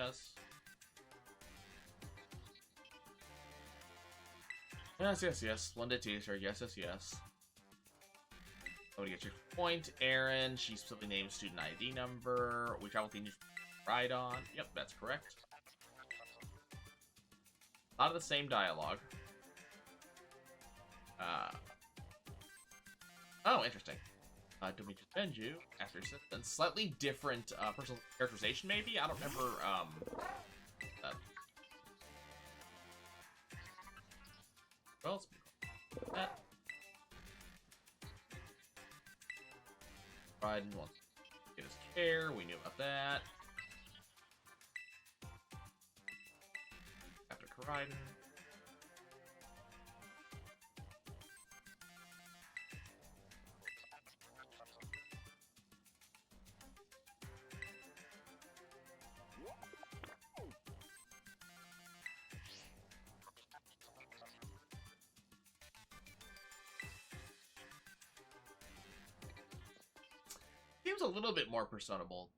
yes. Yes, yes, yes. Splendid teaser. Yes, yes, yes. Oh, to get your point, Aaron. She's simply named student ID number. We travel with the ride on. Yep, that's correct. A lot of the same dialogue. Oh, interesting. Do we defend you after assistance? Slightly different personal characterization, maybe? I don't remember. Well, that. Raiden wants to get his care. We knew about that. After Raiden. Seems a little bit more personable.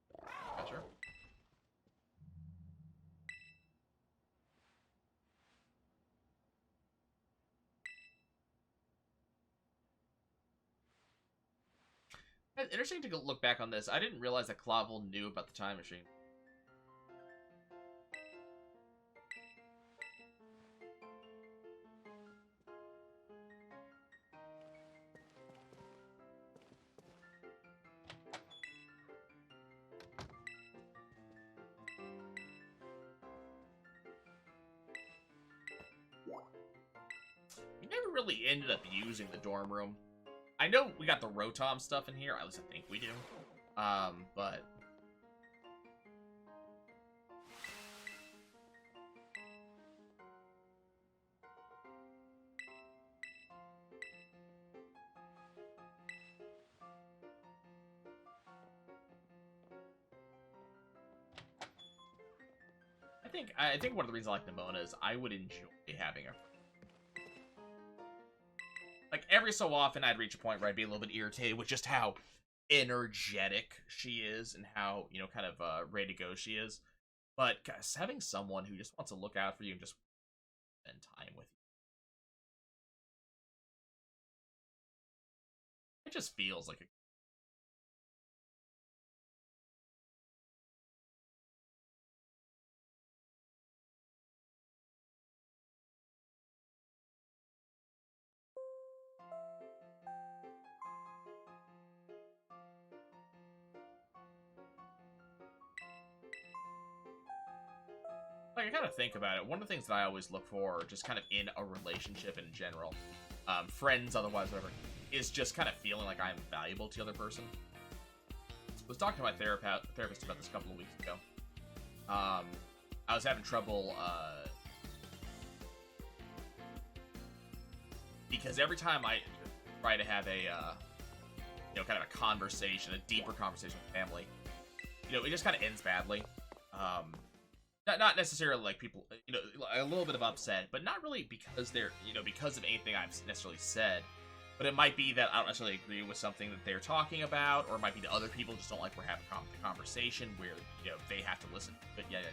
Gotcha. It's interesting to look back on this. I didn't realize that Clavel knew about the time machine. We never really ended up using the dorm room. I know we got the Rotom stuff in here. At least I think we do. But I think one of the reasons I like Nimona is I would enjoy having her. Like, every so often, I'd reach a point where I'd be a little bit irritated with just how energetic she is and how, you know, kind of ready to go she is. But, guys, having someone who just wants to look out for you and just spend time with you, it just feels like a... Like, I kind of think about it. One of the things that I always look for, just kind of in a relationship in general, friends, otherwise, whatever, is just kind of feeling like I'm valuable to the other person. I was talking to my therapist about this a couple of weeks ago. I was having trouble, because every time I try to have a, you know, kind of a conversation, a deeper conversation with family, you know, it just kind of ends badly. Not necessarily like people, you know, a little bit of upset, but not really because they're, you know, because of anything I've necessarily said. But it might be that I don't necessarily agree with something that they're talking about, or it might be that other people just don't like we're having the conversation where, you know, they have to listen. But yada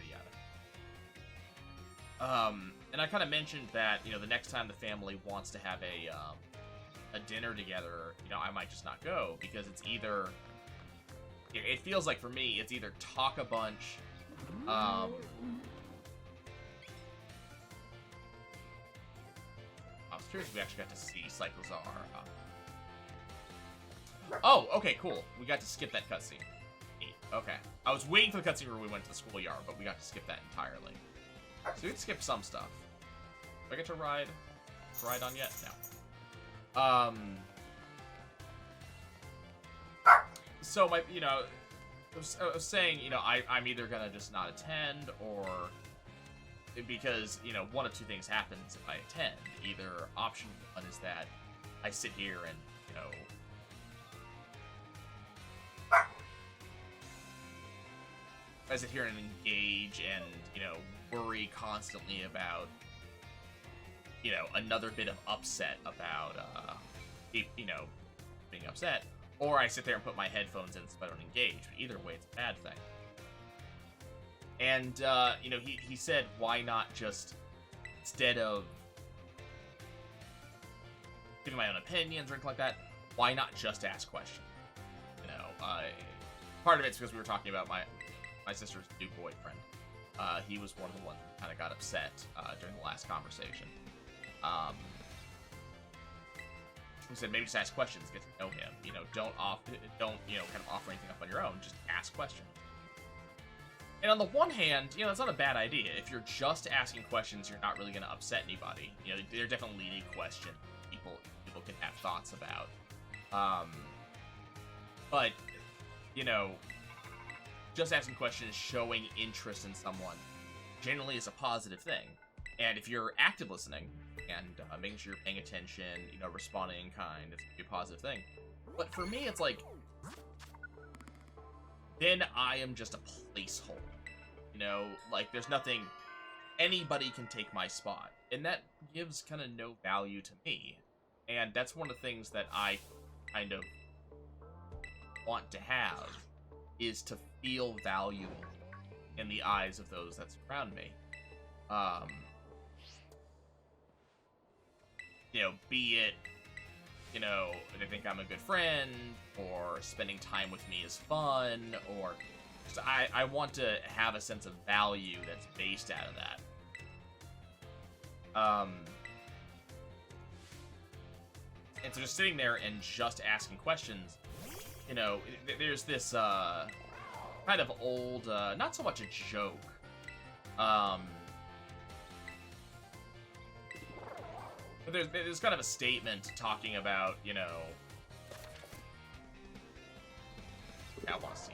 yada. And I kind of mentioned that, you know, the next time the family wants to have a dinner together, you know, I might just not go because it's either, it feels like for me, it's either talk a bunch. I was curious if we actually got to see Cyclozar. Oh, okay, cool. We got to skip that cutscene. Okay. I was waiting for the cutscene where we went to the schoolyard, but we got to skip that entirely. So we can skip some stuff. Do I get to ride on yet? No. So my, you know, I was saying, you know, I'm either gonna just not attend, or because, you know, one of two things happens if I attend. Either option one is that I sit here and, you know, I sit here and engage and, you know, worry constantly about, you know, another bit of upset about, you know, being upset. Or I sit there and put my headphones in so I don't engage. But either way, it's a bad thing. And, you know, he said, why not just, instead of giving my own opinions or anything like that, why not just ask questions? You know, part of it's because we were talking about my sister's new boyfriend. He was one of the ones who kind of got upset during the last conversation. He said maybe just ask questions, get to know him. You know, don't you know, kind of offer anything up on your own. Just ask questions. And on the one hand, you know, it's not a bad idea. If you're just asking questions, you're not really going to upset anybody. You know, they're definitely leading questions people can have thoughts about. But, you know, just asking questions, showing interest in someone, generally is a positive thing. And if you're active listening and making sure you're paying attention, you know, responding in kind, it's a positive thing. But for me, it's like, then I am just a placeholder. You know, like, there's nothing, anybody can take my spot. And that gives kind of no value to me. And that's one of the things that I kind of want to have, is to feel valuable in the eyes of those that surround me. You know, be it, you know, they think I'm a good friend, or spending time with me is fun, or I want to have a sense of value that's based out of that. And so just sitting there and just asking questions, you know, there's this kind of old, not so much a joke, but there's kind of a statement talking about, you know, I want to see,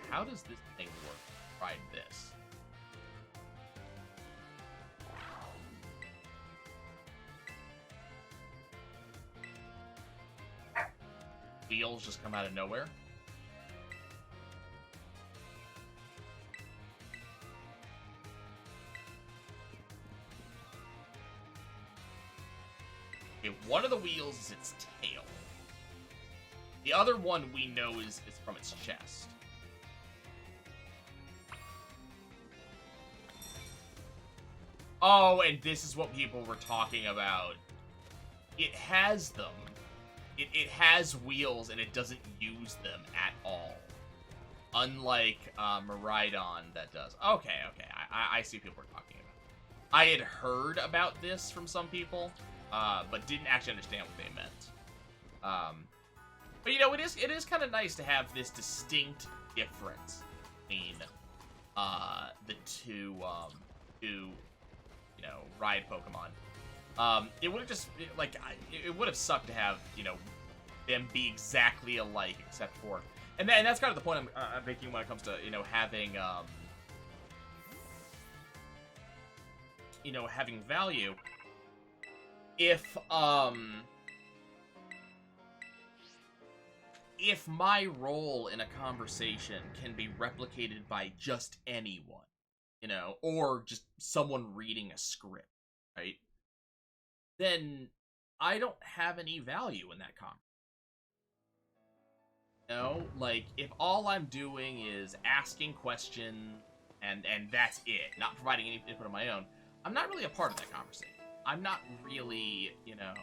how does this thing work? Try this. Wheels just come out of nowhere. Okay, one of the wheels is its tail. The other one we know is from its chest. Oh, and this is what people were talking about. It has them. It has wheels, and it doesn't use them at all. Unlike Miraidon that does. Okay. I see what people were talking about. I had heard about this from some people, but didn't actually understand what they meant. But, you know, it is kind of nice to have this distinct difference between the two, you know, ride Pokemon. It would have just, like, it would have sucked to have, you know, them be exactly alike, except for, and that's kind of the point I'm making when it comes to, you know, having, you know, having value. If my role in a conversation can be replicated by just anyone, you know, or just someone reading a script, right? Then I don't have any value in that conversation. You know, like, if all I'm doing is asking questions and that's it, not providing any input of my own, I'm not really a part of that conversation. I'm not really, you know,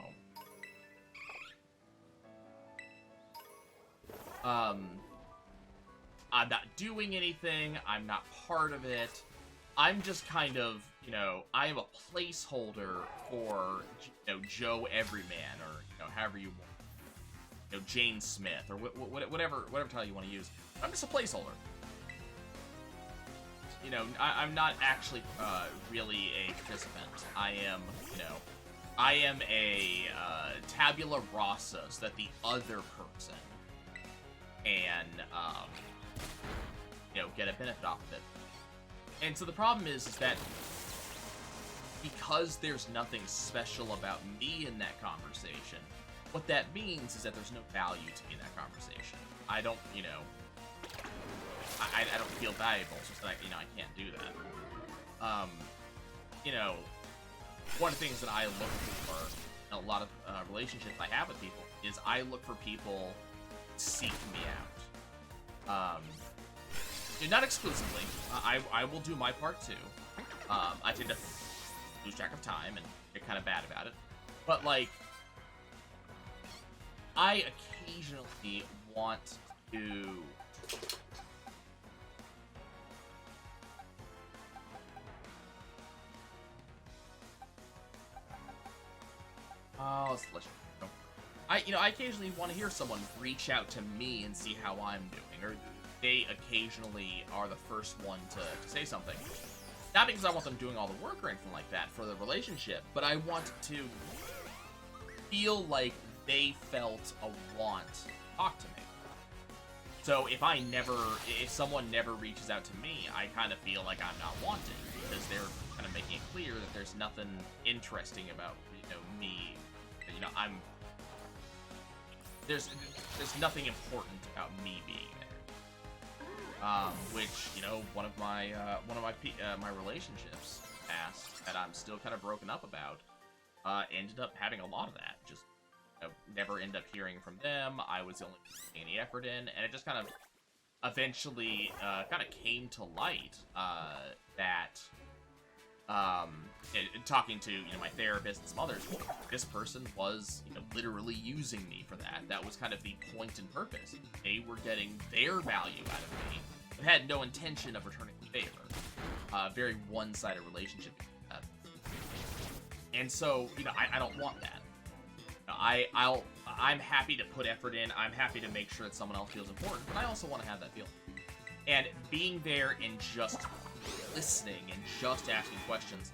I'm not doing anything, I'm not part of it. I'm just kind of, you know, I am a placeholder for, you know, Joe Everyman, or, you know, however you want, you know, Jane Smith, or whatever title you want to use. I'm just a placeholder. You know, I'm not actually really a participant. I am, you know, I am a tabula rasa, so that the other person can, you know, get a benefit off of it. And so the problem is that because there's nothing special about me in that conversation, what that means is that there's no value to me in that conversation. I don't, you know, I don't feel valuable, so it's like, you know, I can't do that. You know, one of the things that I look for in a lot of relationships I have with people is I look for people to seek me out. not exclusively. I will do my part too. I tend to lose track of time and get kind of bad about it. But, like, I occasionally want to... Oh, let's go. I occasionally want to hear someone reach out to me and see how I'm doing, or they occasionally are the first one to say something. Not because I want them doing all the work or anything like that for the relationship, but I want to feel like they felt a want to talk to me. So if someone never reaches out to me, I kind of feel like I'm not wanted, because they're kind of making it clear that there's nothing interesting about, me. There's nothing important about me being there. Which, one of my relationships past that I'm still kind of broken up about, ended up having a lot of that. Just never end up hearing from them. I was the only one putting any effort in, and it just kind of eventually kind of came to light that talking to my therapist and some others, this person was literally using me for that. That was kind of the point and purpose. They were getting their value out of me, but had no intention of returning the favor. Very one-sided relationship. And so I don't want that. I'm happy to put effort in. I'm happy to make sure that someone else feels important, but I also want to have that feeling. And being there and just listening and just asking questions,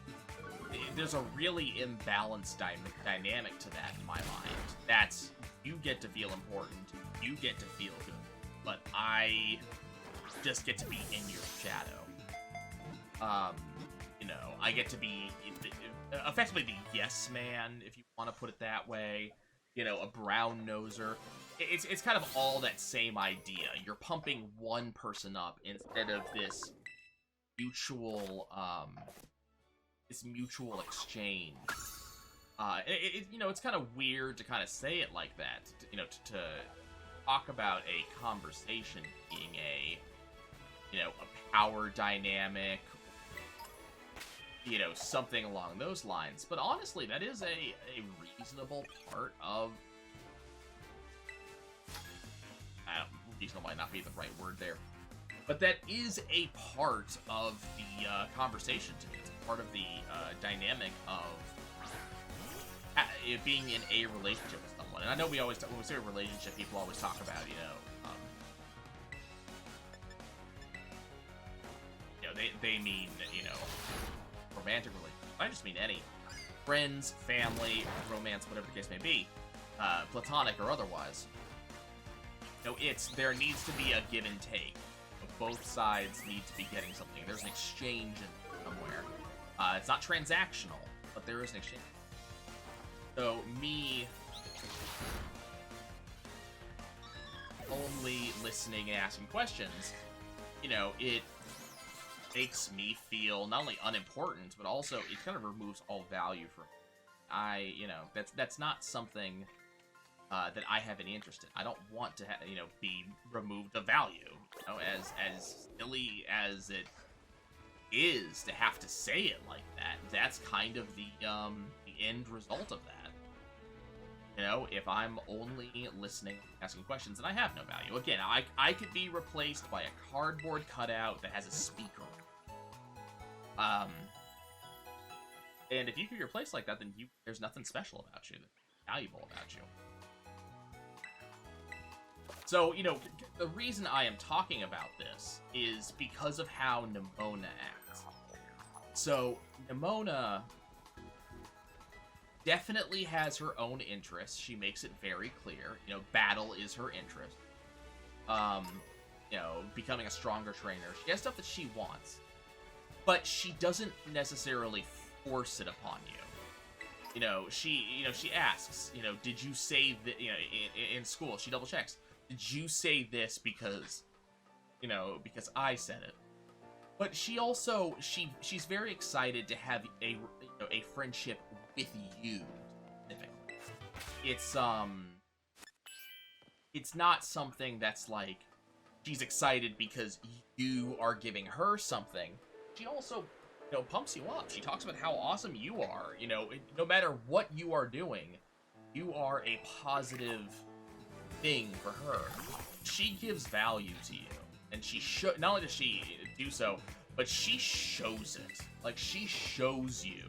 there's a really imbalanced dynamic to that in my mind. That's, you get to feel important, you get to feel good, but I just get to be in your shadow. I get to be effectively the yes man, if you want to put it that way. A brown noser. It's kind of all that same idea. You're pumping one person up instead of this mutual exchange. It's kind of weird to kind of say it like that. To talk about a conversation being a power dynamic, something along those lines. But honestly, that is a reasonable part of... reasonable might not be the right word there. But that is a part of the conversation to me. It's a part of the dynamic of being in a relationship with someone. And I know when we say a relationship, people always talk about, they mean, romantic relationship. I just mean any. Friends, family, romance, whatever the case may be. Platonic or otherwise. There needs to be a give and take. Both sides need to be getting something. There's an exchange somewhere. It's not transactional, but there is an exchange. So me only listening and asking questions, it makes me feel not only unimportant, but also it kind of removes all value from me. That's not something that I have any interest in. I don't want to, be removed of value. As silly as it is to have to say it like that, that's kind of the end result of that. If I'm only listening, asking questions, then I have no value. Again, I could be replaced by a cardboard cutout that has a speaker. And if you could be replaced like that, then there's nothing special about you, that's valuable about you. So, the reason I am talking about this is because of how Nimona acts. So, Nimona definitely has her own interests. She makes it very clear. Battle is her interest. Becoming a stronger trainer. She has stuff that she wants. But she doesn't necessarily force it upon you. She asks, did you say that, in school, she double checks. Did you say this because I said it? But she also, she's very excited to have a friendship with you, specifically. It's not something that's like she's excited because you are giving her something. She also, pumps you up. She talks about how awesome you are. No matter what you are doing, you are a positive thing for her. She gives value to you, and not only does she do so, but she shows it. Like, she shows you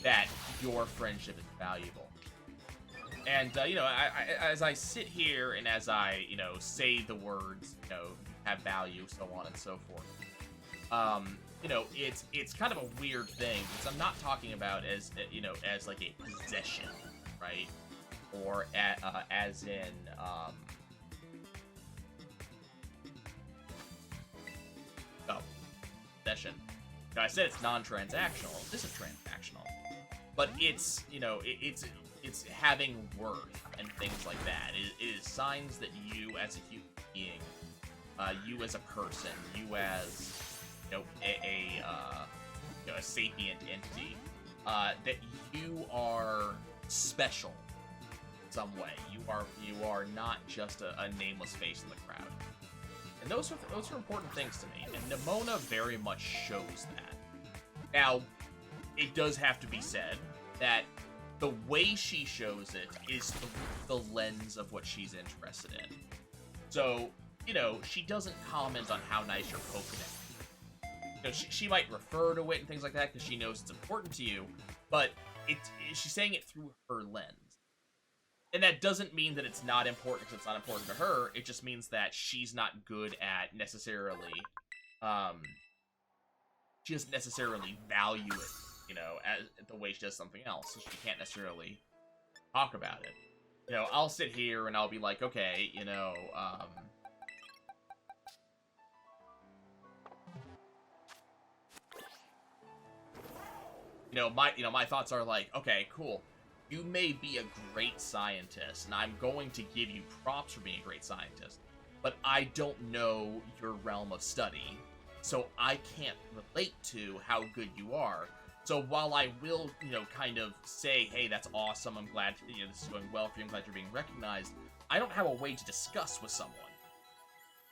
that your friendship is valuable. And, as I sit here and as I, say the words, have value, so on and so forth, it's kind of a weird thing, because I'm not talking about as like a possession, right? Or as in, possession. Now, I said it's non-transactional. This is transactional. But it's, it's having worth and things like that. It is signs that you as a human being, you as a person, you as, a sapient entity, that you are special in some way. You are not just a nameless face in the crowd. And those are important things to me. And Nimona very much shows that. Now, it does have to be said that the way she shows it is through the lens of what she's interested in. So, she doesn't comment on how nice your Pokédex is. She might refer to it and things like that because she knows it's important to you, but she's saying it through her lens. And that doesn't mean that it's not important because it's not important to her. It just means that she's not good at necessarily, she doesn't necessarily value it, as the way she does something else. So she can't necessarily talk about it. I'll sit here and I'll be like, okay, my thoughts are like, okay, cool. You may be a great scientist, and I'm going to give you props for being a great scientist, but I don't know your realm of study, so I can't relate to how good you are. So while I will, kind of say, hey, that's awesome, I'm glad, this is going well for you, I'm glad you're being recognized, I don't have a way to discuss with someone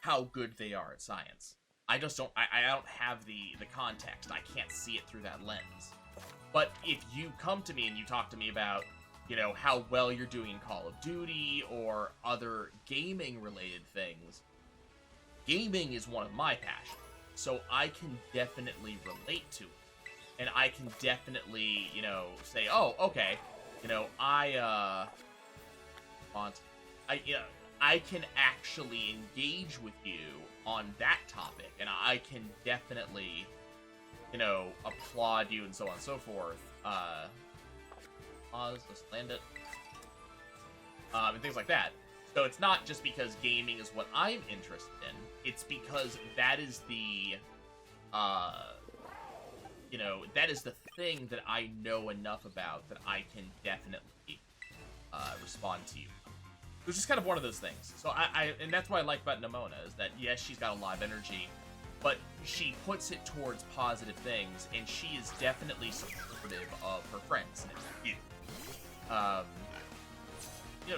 how good they are at science. I just don't, I don't have the context. I can't see it through that lens. But if you come to me and you talk to me about, how well you're doing in Call of Duty or other gaming-related things, gaming is one of my passions. So I can definitely relate to it. And I can definitely, say, oh, okay, I can actually engage with you on that topic. And I can definitely, applaud you and so on and so forth. Pause, let's land it. And things like that. So it's not just because gaming is what I'm interested in. It's because that is the, that is the thing that I know enough about that I can definitely respond to you. Which is kind of one of those things. So and that's what I like about Nimona, is that, yes, she's got a lot of energy, but she puts it towards positive things, and she is definitely supportive of her friends, and it's you.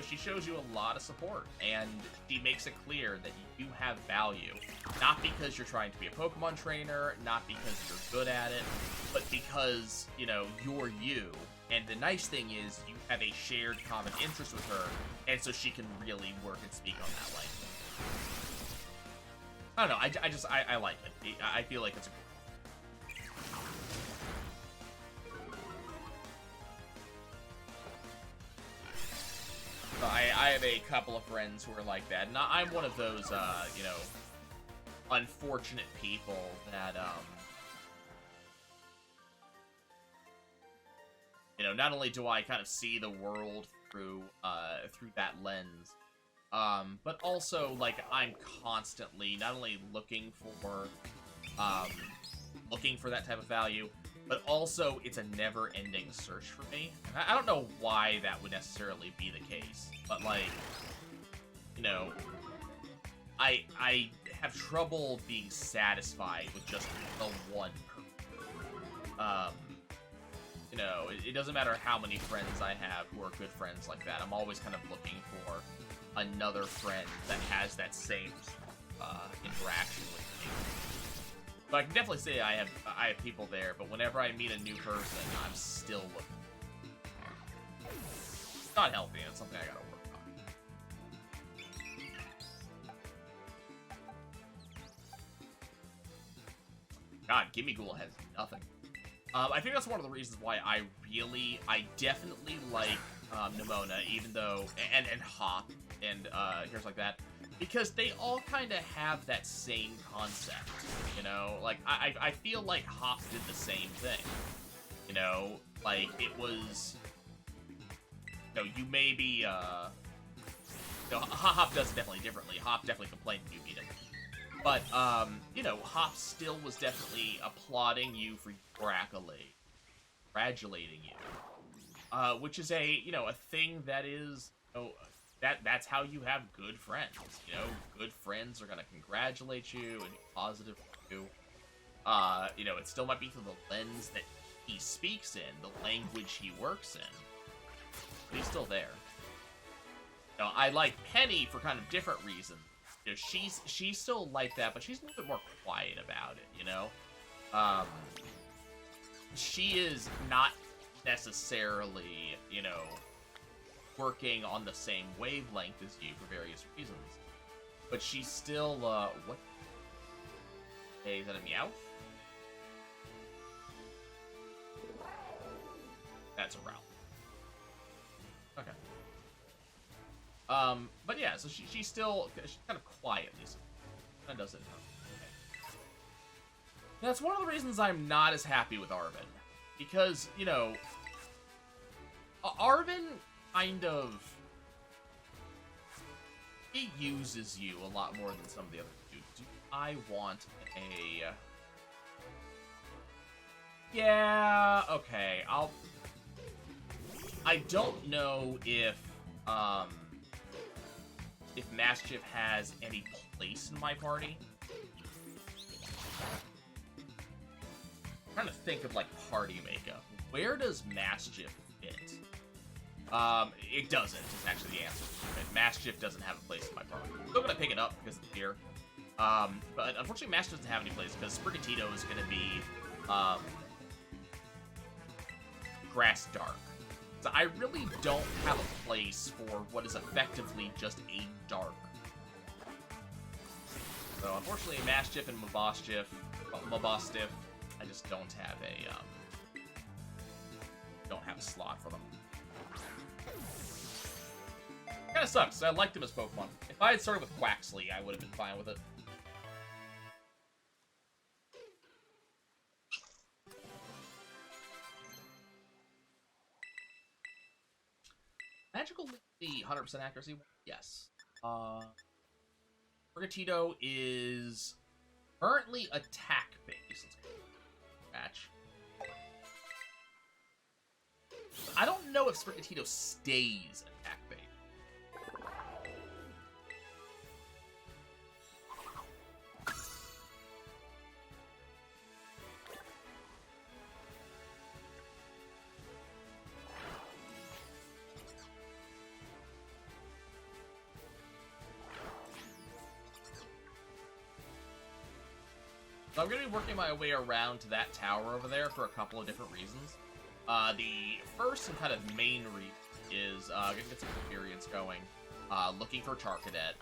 She shows you a lot of support, and she makes it clear that you have value. Not because you're trying to be a Pokemon trainer, not because you're good at it, but because, you're you. And the nice thing is, you have a shared common interest with her, and so she can really work and speak on that language. I don't know, I like it. I feel like it's a I have a couple of friends who are like that, and I'm one of those, unfortunate people that, not only do I kind of see the world through that lens, but also, like, I'm constantly not only looking for that type of value, but also it's a never-ending search for me. And I don't know why that would necessarily be the case, but, like, I have trouble being satisfied with just the one person. It doesn't matter how many friends I have who are good friends like that. I'm always kind of looking for another friend that has that same interaction with me. So I can definitely say I have people there, but whenever I meet a new person, I'm still looking. It's not healthy, and it's something I gotta work on. God, Gimme Ghoul has nothing. I think that's one of the reasons why I definitely like Nimona, even though, and Hop, and here's like that, because they all kind of have that same concept, you know? Like, I feel like Hop did the same thing, you know? Like, it was, you know, you maybe, no, Hop does it definitely differently. Hop definitely complained when you beat him. But, you know, Hop still was definitely applauding you for congratulating you. Which is you know, a thing that is, you know, that's how you have good friends, you know? Good friends are gonna congratulate you and be positive for you. You know, it still might be through the lens that he speaks in, the language he works in. But he's still there. You know, I like Penny for kind of different reasons. You know, she's still like that, but she's a little bit more quiet about it, you know? She is not necessarily, you know, working on the same wavelength as you for various reasons. But she's still, what? Hey, is that a Meowth? That's a Rowlet. Okay. But yeah, so she's still, she's kind of quiet, at least. Kind of does it. Okay. That's one of the reasons I'm not as happy with Arven. Because, you know, Arven kind of, he uses you a lot more than some of the other dudes. I want a, yeah, okay, I don't know if Mischief has any place in my party. I'm trying to think of, like, party makeup. Where does Mischief fit? It doesn't, is actually the answer. Mischief doesn't have a place in my party. I'm still gonna pick it up because it's here. But unfortunately, Mischief doesn't have any place because Sprigatito is gonna be, Grass Dark. So I really don't have a place for what is effectively just a dark. So unfortunately, Mischief and Mabostiff, I just don't have a slot for them. Kinda sucks. I liked him as Pokemon. If I had started with Quaxley, I would have been fine with it. Magical Leap, 100% accuracy? Yes. Sprigatito is currently attack-based. Let's go match. I don't know if Sprigatito stays attack-based. So I'm going to be working my way around to that tower over there for a couple of different reasons. The first and kind of main reason is going to get some experience going, looking for Charcadet,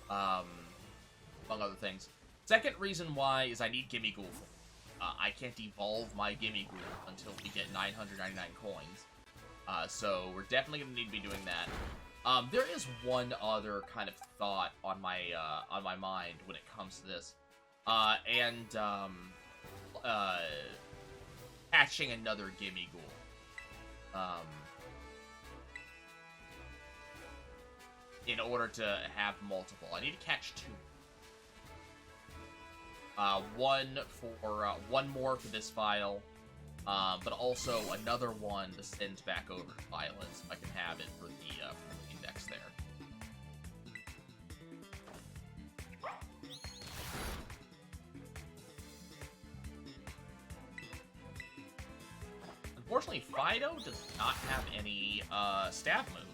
among other things. Second reason why is I need Gimme Ghoul. I can't evolve my Gimme Ghoul until we get 999 coins. So we're definitely going to need to be doing that. There is one other kind of thought on my mind when it comes to this. Catching another Gimme Ghoul. In order to have multiple. I need to catch two. One more for this file, but also another one to send back over to Violence, if I can have it for the index there. Unfortunately, Fido does not have any stab move.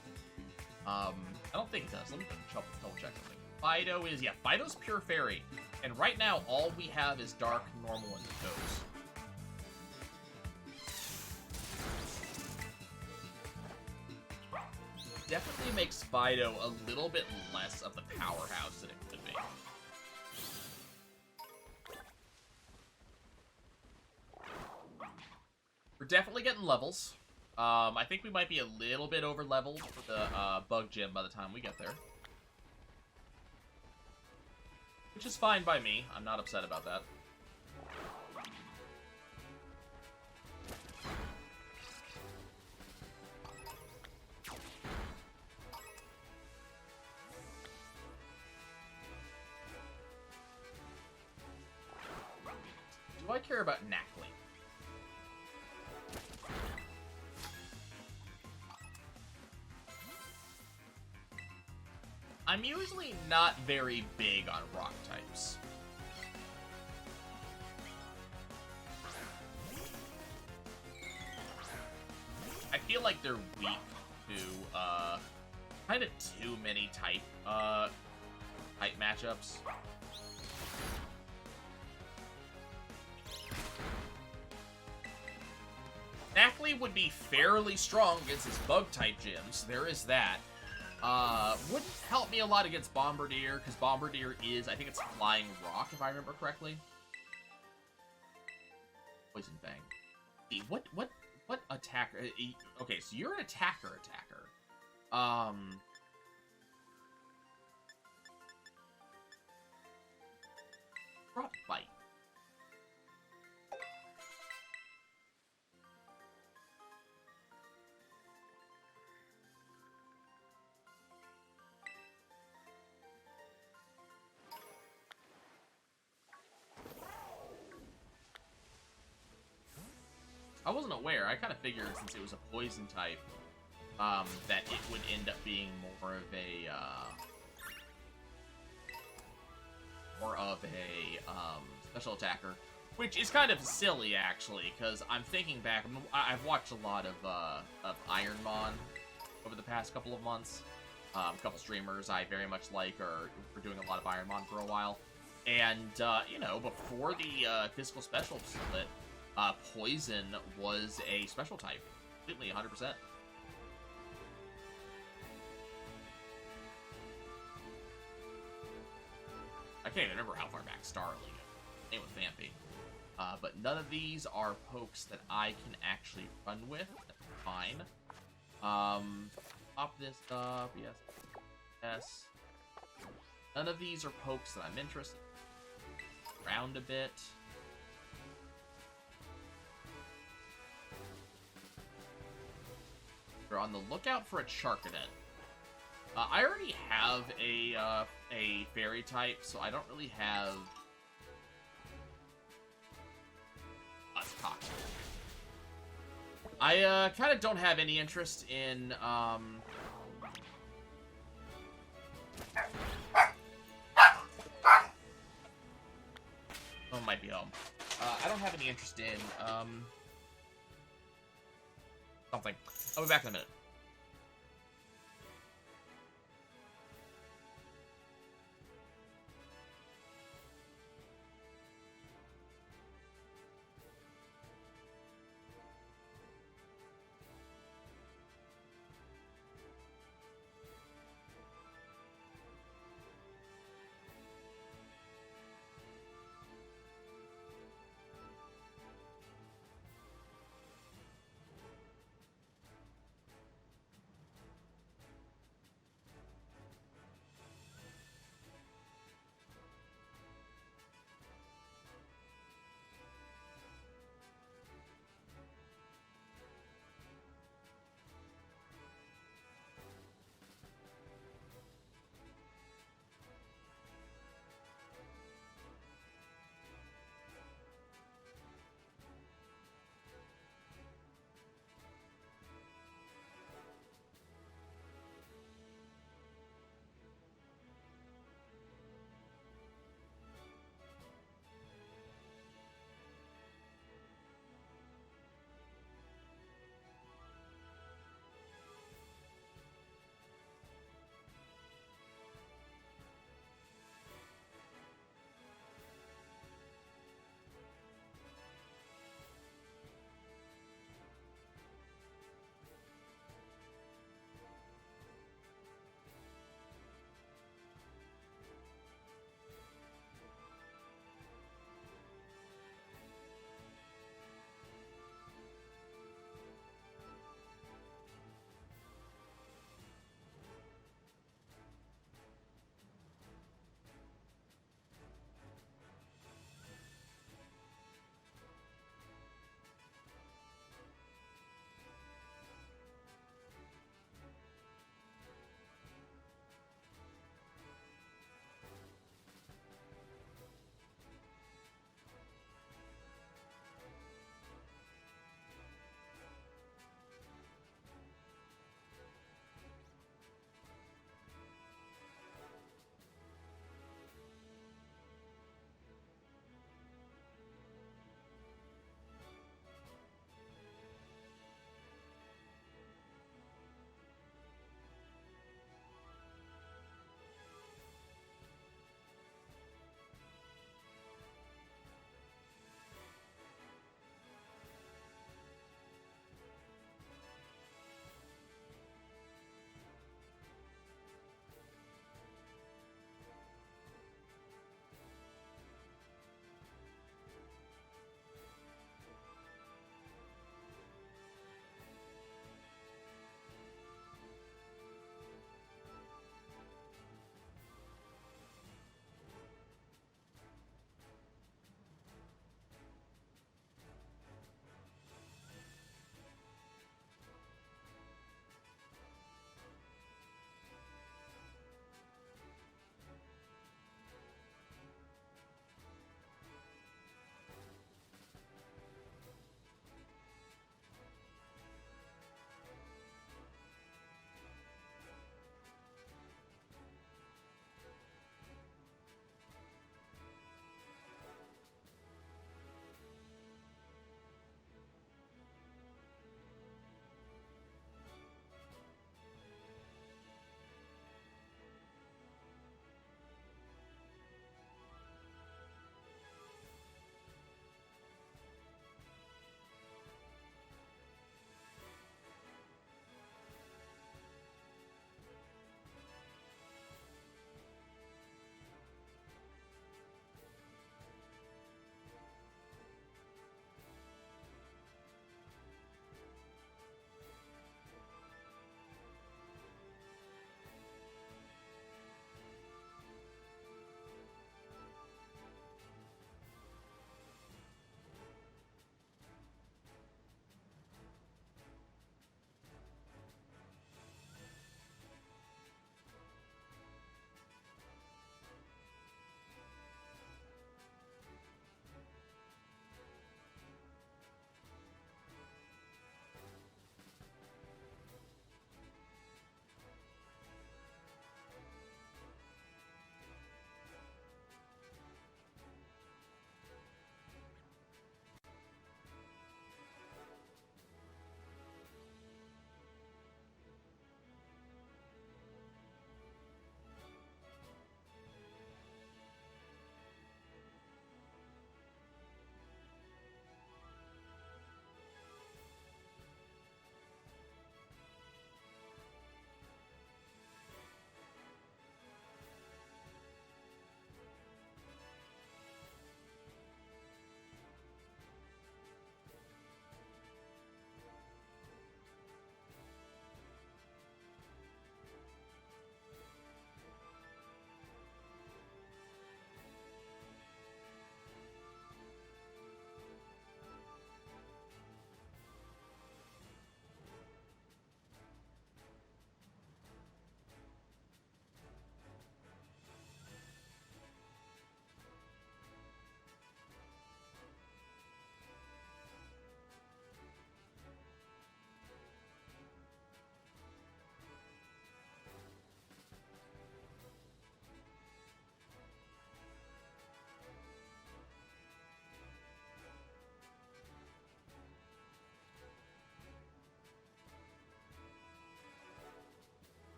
I don't think it does. Let me double check something. Fido is, yeah, Fido's pure fairy. And right now, all we have is dark, normal, and toes. Definitely makes Fido a little bit less of the powerhouse than it could be. We're definitely getting levels. I think we might be a little bit over leveled for the bug gym by the time we get there. Which is fine by me. I'm not upset about that. Do I care about Knackling? I'm usually not very big on rock types. I feel like they're weak to, kind of too many type matchups. Knackley would be fairly strong against his bug-type gyms. There is that. Wouldn't help me a lot against Bombardier, because Bombardier is, I think it's Flying Rock, if I remember correctly. Poison Fang. See, what attacker? Okay, so you're an attacker. Drop Bite. I wasn't aware. I kind of figured since it was a poison type, that it would end up being more of a special attacker, which is kind of silly actually, because I'm thinking back. I've watched a lot of Ironmon over the past couple of months. A couple streamers I very much like were doing a lot of Ironmon for a while, and you know, before the physical special split. Poison was a special type. Completely, 100%. I can't even remember how far back Starling is. It was Vampy. But none of these are pokes that I can actually run with. That's fine. Pop this up. Yes. Yes. None of these are pokes that I'm interested in. Round a bit. We're on the lookout for a Charcadet. I already have a fairy type, so I don't really have a cock. I kind of don't have any interest in oh, might be home. I don't have any interest in something. I'll be back in a minute.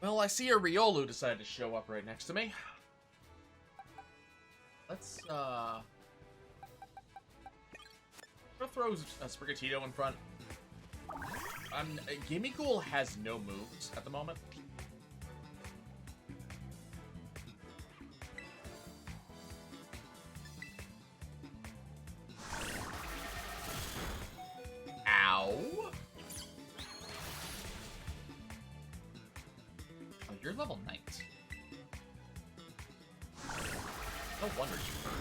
Well, I see a Riolu decided to show up right next to me. Let's, I'll throw a Sprigatito in front. Gimmighoul has no moves at the moment. Ow! Oh, you're level 9. No wonder you hurt.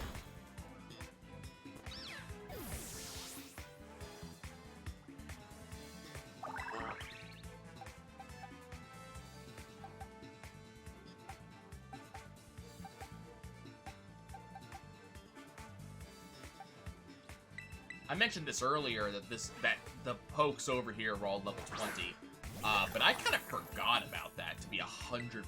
I mentioned this earlier that the pokes over here were all level 20, but I kind of forgot about that, to be 100%.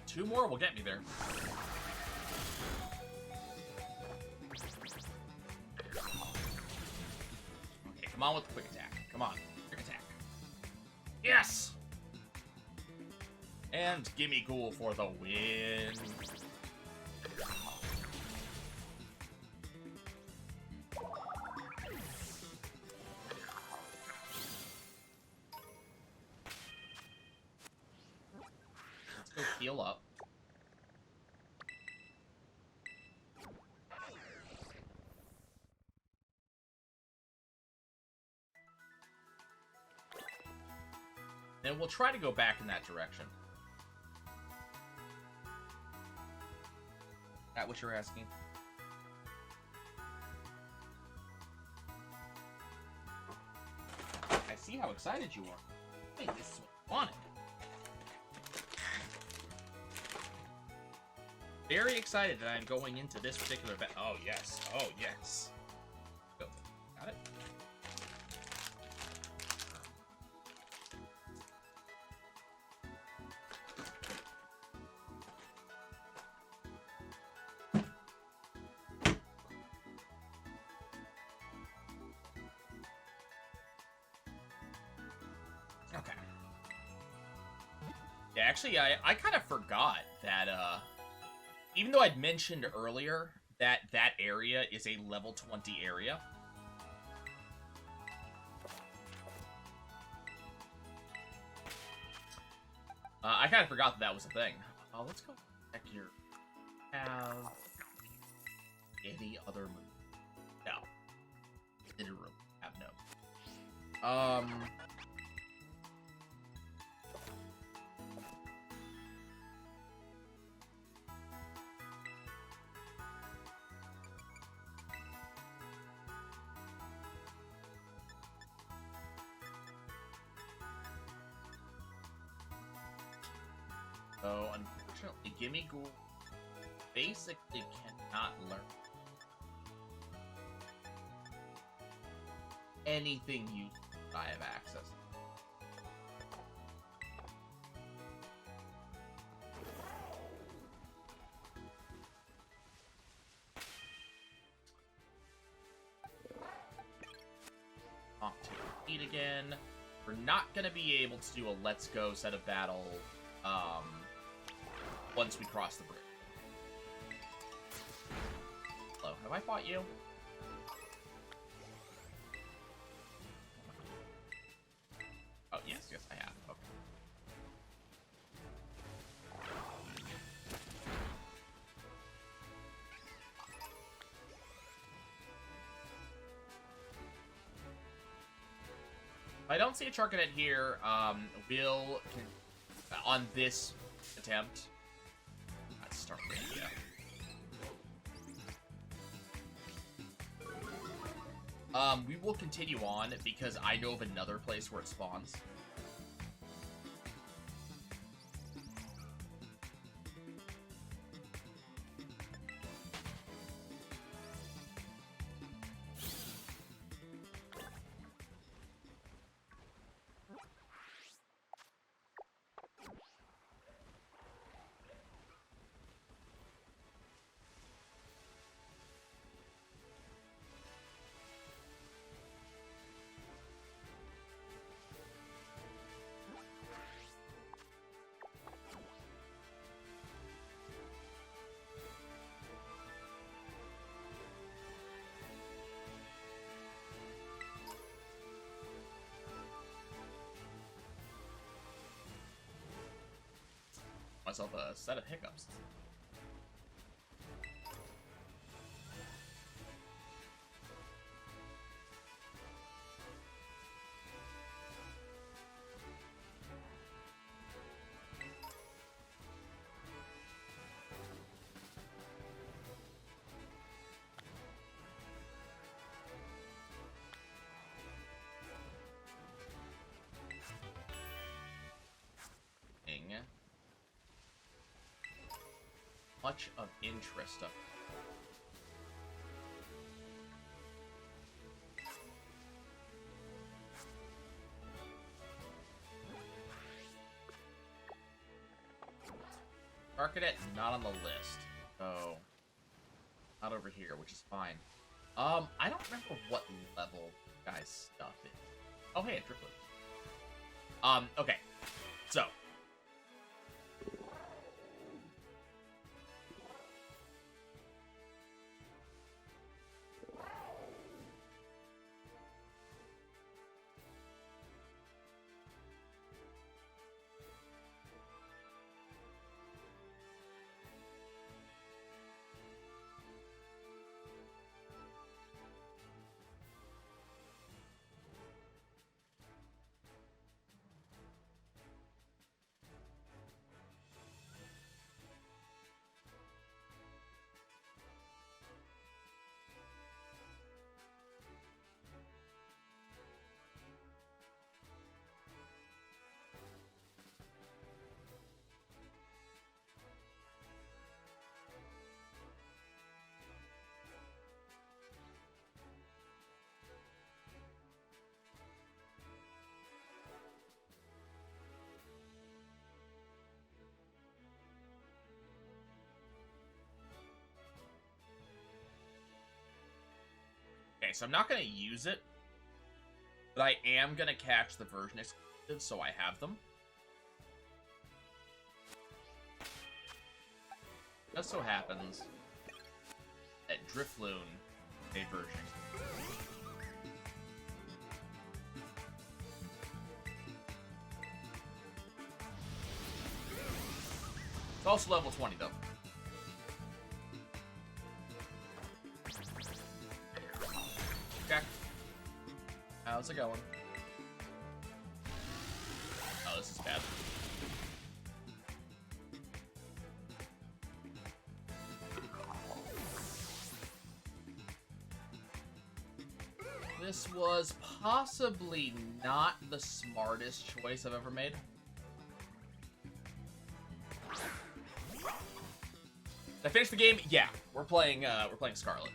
Two more will get me there. Okay, come on with the quick attack. Come on, quick attack. Yes! And Gimmighoul for the win. Let's go heal up. And we'll try to go back in that direction. Is that what you're asking? I see how excited you are. Hey, this is what I wanted. Very excited that I'm going into this particular event. Oh, yes. Oh, yes. Go. Got it? Okay. Yeah, actually, I kind of forgot that, even though I'd mentioned earlier that that area is a level 20 area, I kind of forgot that was a thing. Let's go check your... Have any other move? No. Didn't really have no. So, unfortunately, Gimmighoul basically cannot learn anything you I have access to. Off to eat again. We're not going to be able to do a let's go set of battle once we cross the bridge. Hello, have I fought you? Oh, yes, I have. Okay. If I don't see a Charcadet here, we'll... on this attempt... Let's start with we will continue on because I know of another place where it spawns. myself a set of hiccups. Much of interest of Arcadet not on the list. Oh, not over here, which is fine. I don't remember what level guy's stuff is. Oh, hey, a triplet. Okay, so okay, so I'm not going to use it, but I am going to catch the version exclusive, so I have them. Just so happens that Drifloon a version. It's also level 20, though. Okay. How's it going? Oh, this is bad. This was possibly not the smartest choice I've ever made. Did I finish the game? Yeah, we're playing Scarlet.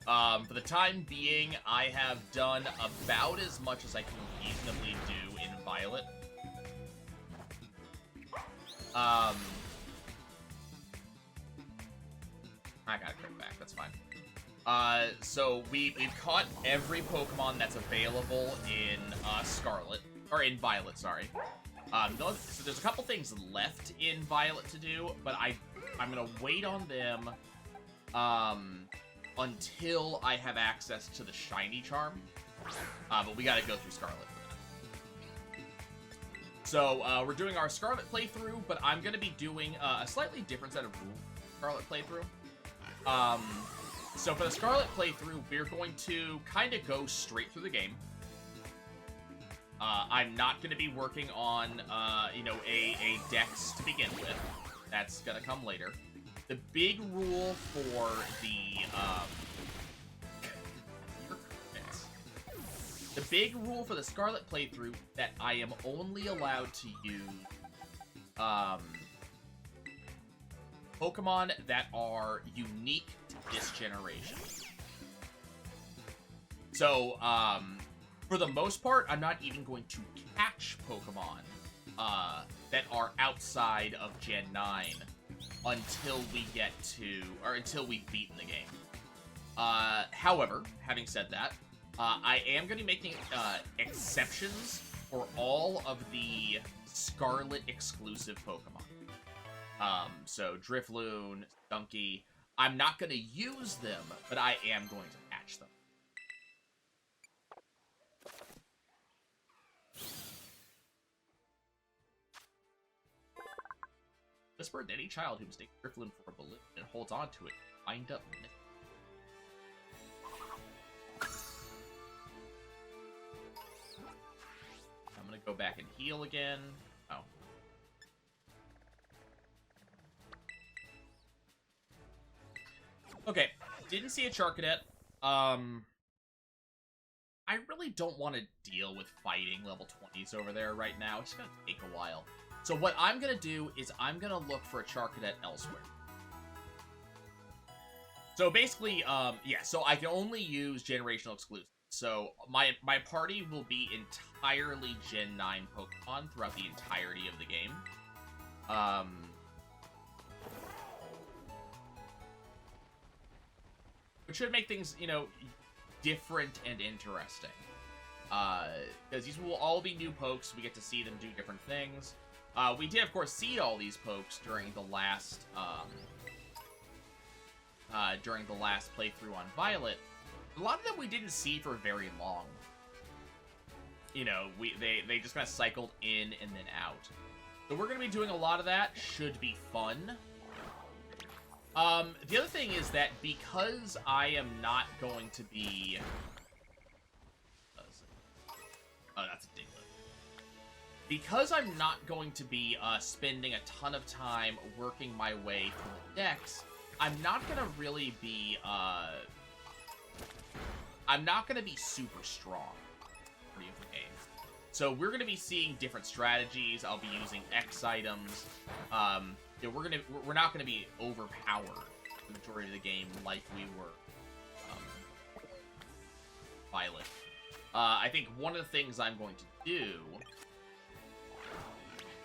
For the time being, I have done about as much as I can reasonably do in Violet. I gotta click back, that's fine. So we've caught every Pokemon that's available in Scarlet, or in Violet, sorry. So there's a couple things left in Violet to do, but I'm gonna wait on them, until I have access to the Shiny Charm. But we gotta go through Scarlet for that. So, we're doing our Scarlet playthrough, but I'm gonna be doing a slightly different set of rules for Scarlet playthrough. So for the Scarlet playthrough, we're going to kind of go straight through the game. I'm not going to be working on, you know, a dex to begin with. That's going to come later. The big rule for the big rule for the Scarlet playthrough that I am only allowed to use Pokemon that are unique to this generation. So, for the most part, I'm not even going to catch Pokemon that are outside of Gen 9 until we get to, or until we've beaten the game. However, having said that, I am going to be making exceptions for all of the Scarlet exclusive Pokemon. So Drifloon, Stunky, I'm not going to use them, but I am going to catch them. Whisper to any child who mistakes Grifflin for a balloon and holds on to it. Wind up. I'm gonna go back and heal again. Oh. Okay, didn't see a Charcadet. I really don't want to deal with fighting level 20s over there right now. It's gonna take a while. So what I'm gonna do is I'm gonna look for a Charcadet elsewhere. So basically, yeah, so I can only use generational exclusives. So my party will be entirely Gen 9 Pokemon throughout the entirety of the game. Which should make things, you know, different and interesting. Because these will all be new pokes. We get to see them do different things. We did, of course, see all these pokes during the last playthrough on Violet. A lot of them we didn't see for very long. You know, they just kind of cycled in and then out. So we're going to be doing a lot of that. Should be fun. The other thing is that because I am not going to be... Oh, that's a Diglett. Because I'm not going to be spending a ton of time working my way through the decks, I'm not going to really be... I'm not going to be super strong for the game. So we're going to be seeing different strategies. I'll be using X items. Yeah, we're not going to be overpowered the majority of the game like we were Violet. I think one of the things I'm going to do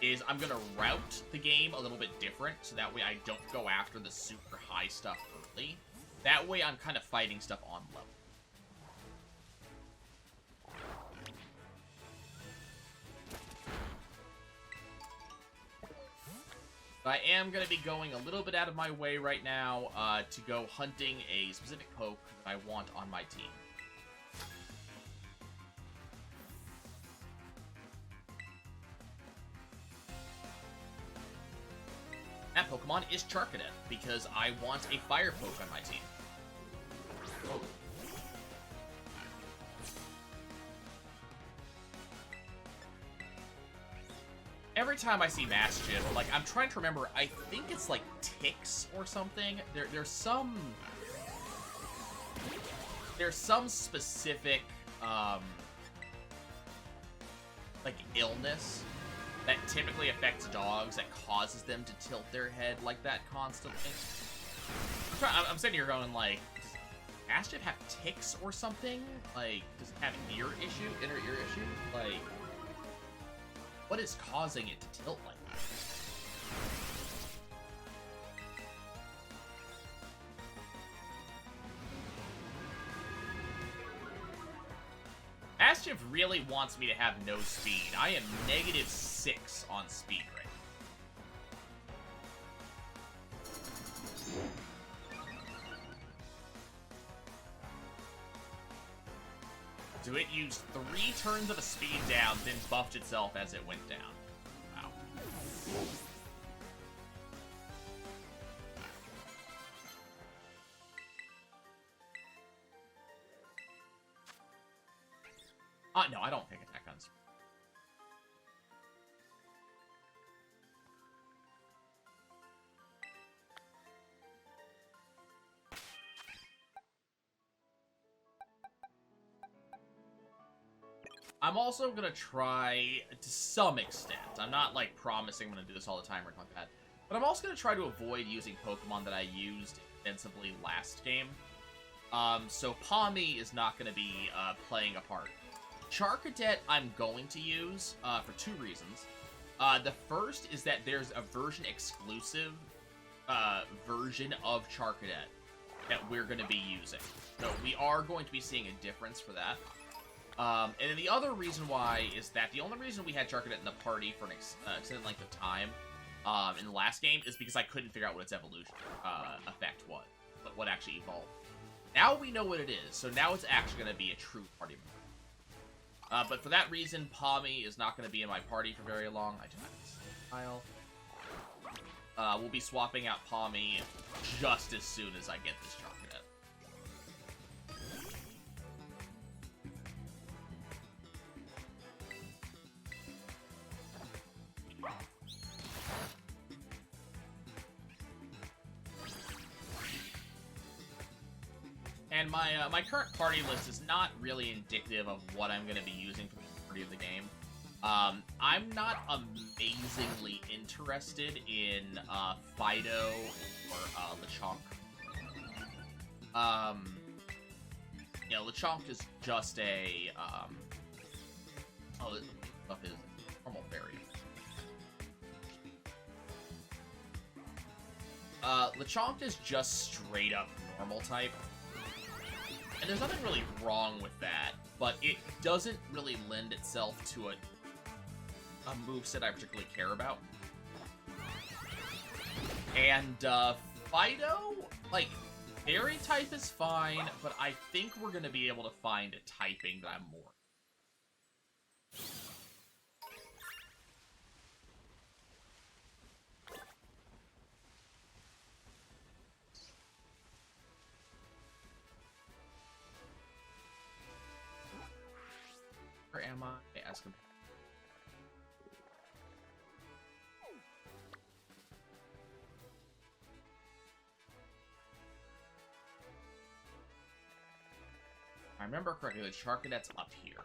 is I'm going to route the game a little bit different, so that way I don't go after the super high stuff early. That way I'm kind of fighting stuff on level. I am going to be going a little bit out of my way right now to go hunting a specific poke that I want on my team. That Pokemon is Charcadet, because I want a fire poke on my team. Oh. Every time I see Mastiff, like, I'm trying to remember, I think it's like ticks or something. There's some specific, like, illness that typically affects dogs that causes them to tilt their head like that constantly. I'm sitting here going, like, does Mastiff have ticks or something? Like, does it have inner ear issue? Like... what is causing it to tilt like that? Mastiff really wants me to have no speed. I am -6 on speed right now. So it used 3 turns of a speed down, then buffed itself as it went down. Wow. No, I don't pick attack on speed. I'm also gonna try, to some extent, I'm not, like, promising I'm gonna do this all the time or anything like that, but I'm also gonna try to avoid using Pokemon that I used extensively last game. So Palmy is not gonna be, playing a part. Charcadet I'm going to use, for 2 reasons. The first is that there's a version-exclusive, version of Charcadet that we're gonna be using. So we are going to be seeing a difference for that. And then the other reason why is that the only reason we had Charcadet in the party for an extended length of time in the last game is because I couldn't figure out what its evolution effect was, but what actually evolved. Now we know what it is, so now it's actually going to be a true party member. But for that reason, Palmy is not going to be in my party for very long. I do not have a style. we'll be swapping out Palmy just as soon as I get this Charcadet. And my current party list is not really indicative of what I'm going to be using for the majority of the game. I'm not amazingly interested in Fido or Lechonk. You know, Lechonk is just a this stuff is normal fairy. Lechonk is just straight up normal type. And there's nothing really wrong with that, but it doesn't really lend itself to a moveset I particularly care about. And Fido, like, fairy type is fine, but I think we're going to be able to find a typing that I'm more. Where am I? Ask him. I remember correctly, the Charcadet's up here.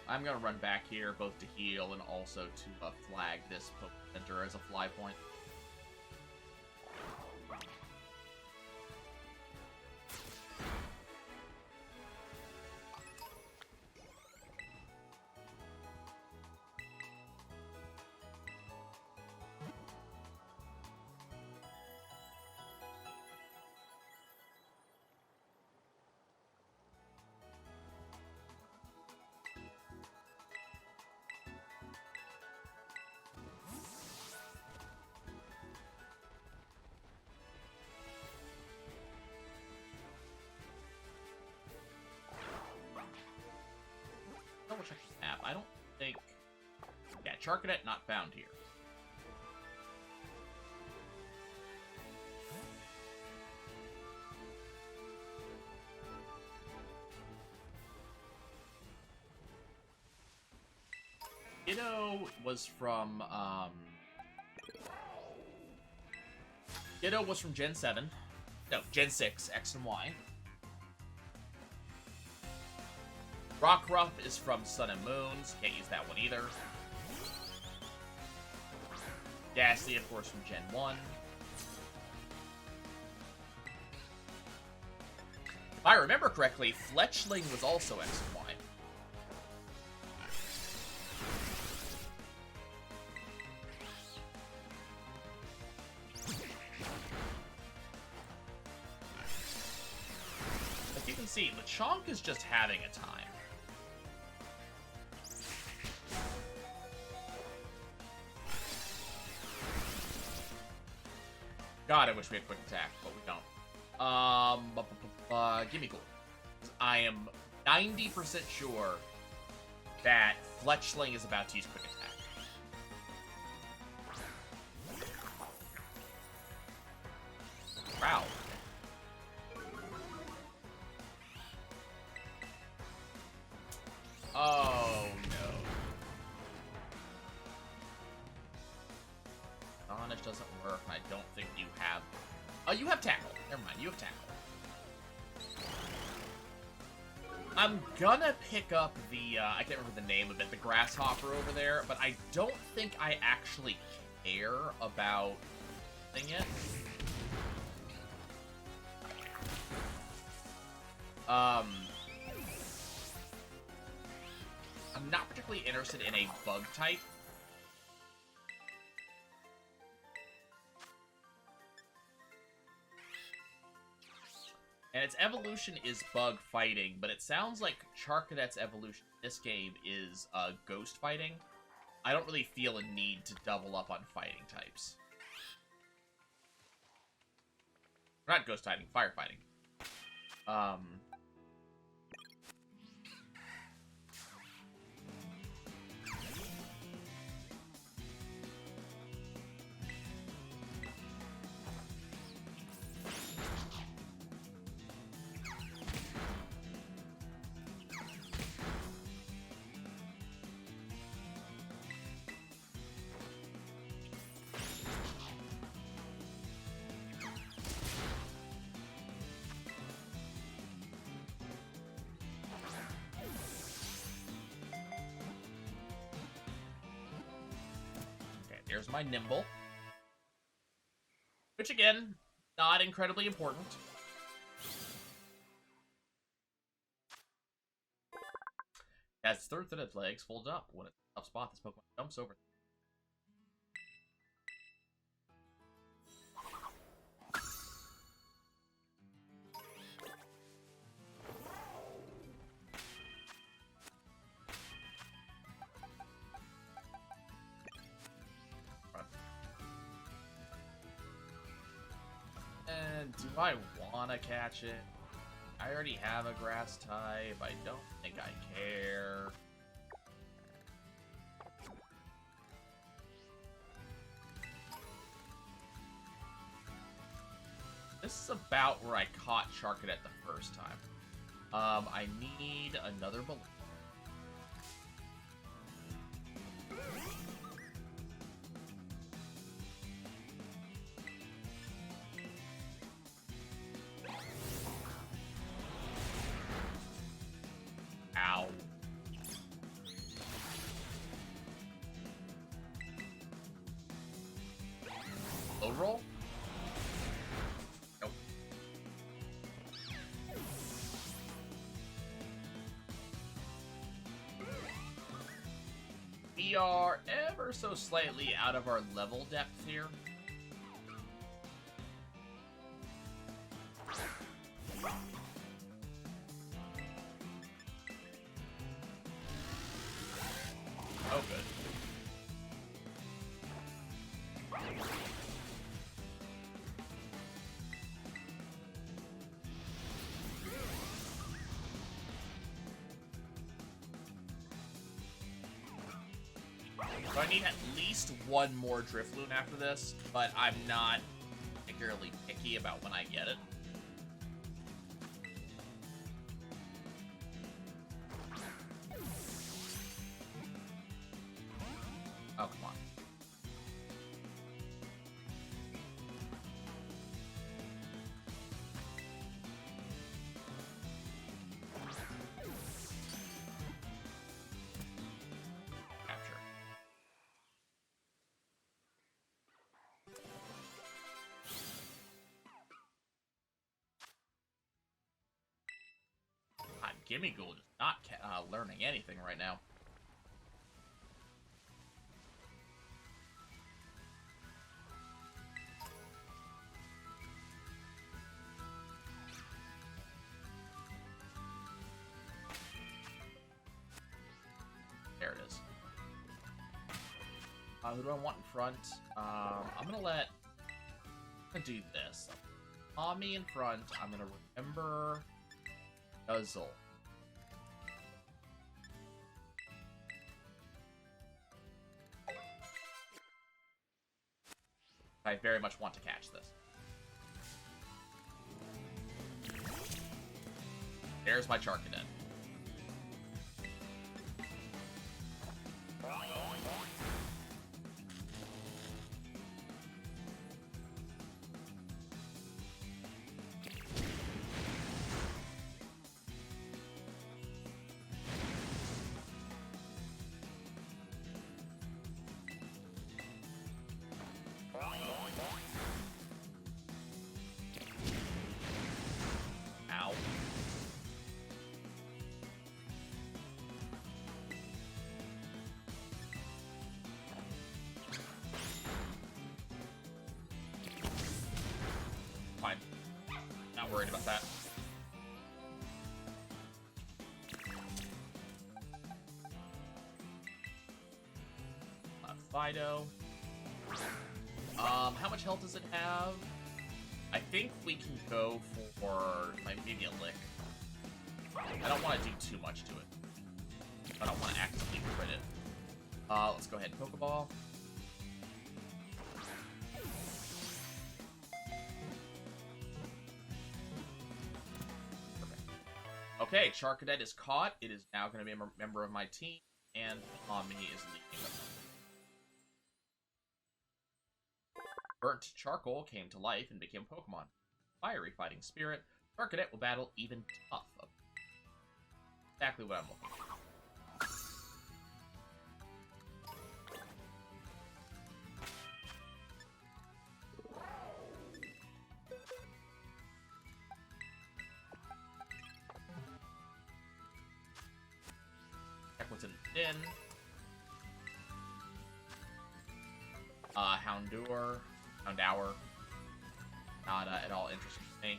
I'm gonna run back here, both to heal and also to flag this center as a fly point. Double check the map. I don't think... Yeah, Charcadet not found here. Giddo was from, Giddo was from Gen 7. No, Gen 6, X and Y. Rockruff is from Sun and Moons. Can't use that one either. Ghastly, of course, from Gen 1. If I remember correctly, Fletchling was also X and Y. As you can see, Lechonk is just having a time. God, I wish we had quick attack, but we don't. Gimme Cool. I am 90% sure that Fletchling is about to use quick attack. Wow. Oh, no. Vanish doesn't work, and I don't think you have... Oh, you have Tackle. Never mind, you have Tackle. I'm gonna pick up the, I can't remember the name of it, the Grasshopper over there, but I don't think I actually care about it. I'm not particularly interested in a bug type. And its evolution is bug fighting, but it sounds like Charcadet's evolution in this game is ghost fighting. I don't really feel a need to double up on fighting types. Not ghost fighting, firefighting. There's my nimble. Which, again, not incredibly important. As third-footed legs fold up. When it's a tough spot, this Pokemon jumps over. Do I want to catch it? I already have a grass type. I don't think I care. This is about where I caught Charcadet the first time. I need another balloon. Ow. Low roll? Nope. We are ever so slightly out of our level depth here. Oh, good. So I need at least one more Drifloon after this, but I'm not particularly picky about when I get it. Oh, come on. Capture. God, Gimme Ghoul is not learning anything right now. There it is. Who do I want in front? I'm gonna do this. Tommy in front. I'm gonna remember Guzzle. I very much want to catch this. There's my Charcadet. Ow. Fine. Not worried about that. Fido. How much health does it have? I think we can go for like maybe a lick. I don't want to do too much to it. I don't want to actively crit it. Let's go ahead and Pokeball. Okay, Charcadet is caught. It is now going to be a member of my team, and Tommy is leaving them. Burnt Charcoal came to life and became Pokemon. Fiery Fighting Spirit. Charcadet will battle even tough. Exactly what I'm looking for. Check what's in the bin. Houndour. Not at all interesting to me.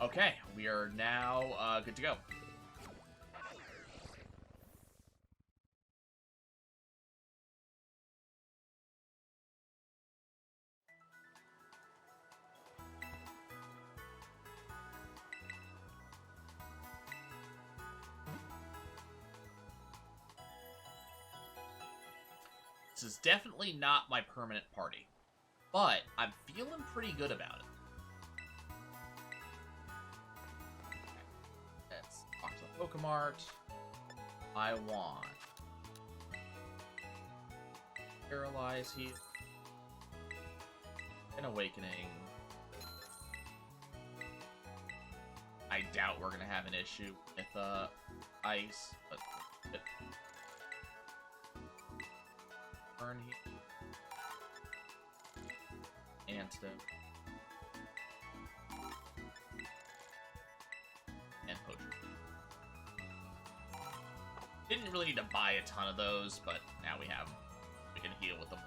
Okay, we are now good to go. This is definitely not my permanent party, but I'm feeling pretty good about it. Let's talk to the Pokemart. I want Paralyze here. An Awakening. I doubt we're gonna have an issue with Ice, but turn here. Antidote. And Potion. Didn't really need to buy a ton of those, but now we have them. We can heal with them.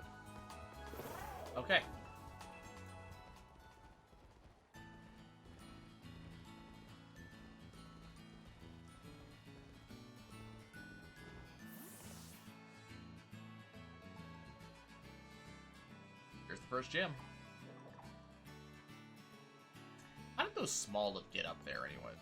Okay. Here's the first gym. How did those small get up there anyway?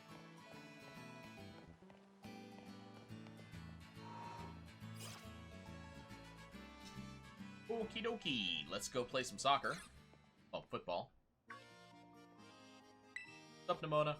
Okie dokie. Let's go play some soccer. Oh, football. What's up, Nimona?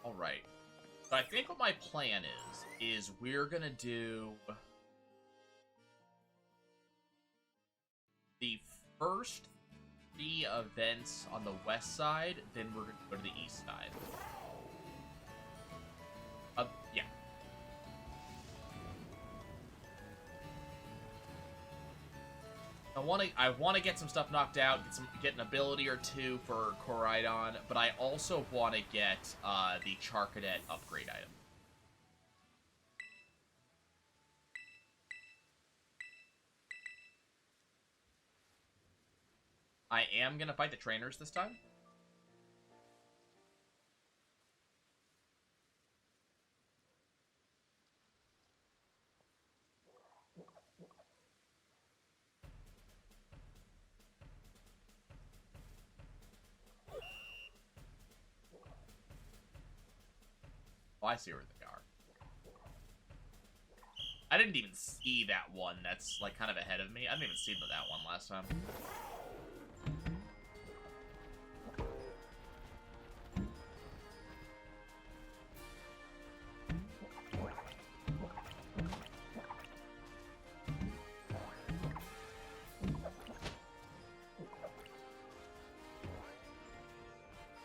Alright. So I think what my plan is we're gonna do the first 3 events on the west side, then we're gonna go to the east side. Yeah. I want to get some stuff knocked out, get an ability or 2 for Koraidon, but I also want to get the Charcadet upgrade item. I am gonna fight the trainers this time. Oh, I see where they are. I didn't even see that one that's, like, kind of ahead of me. I didn't even see that one last time.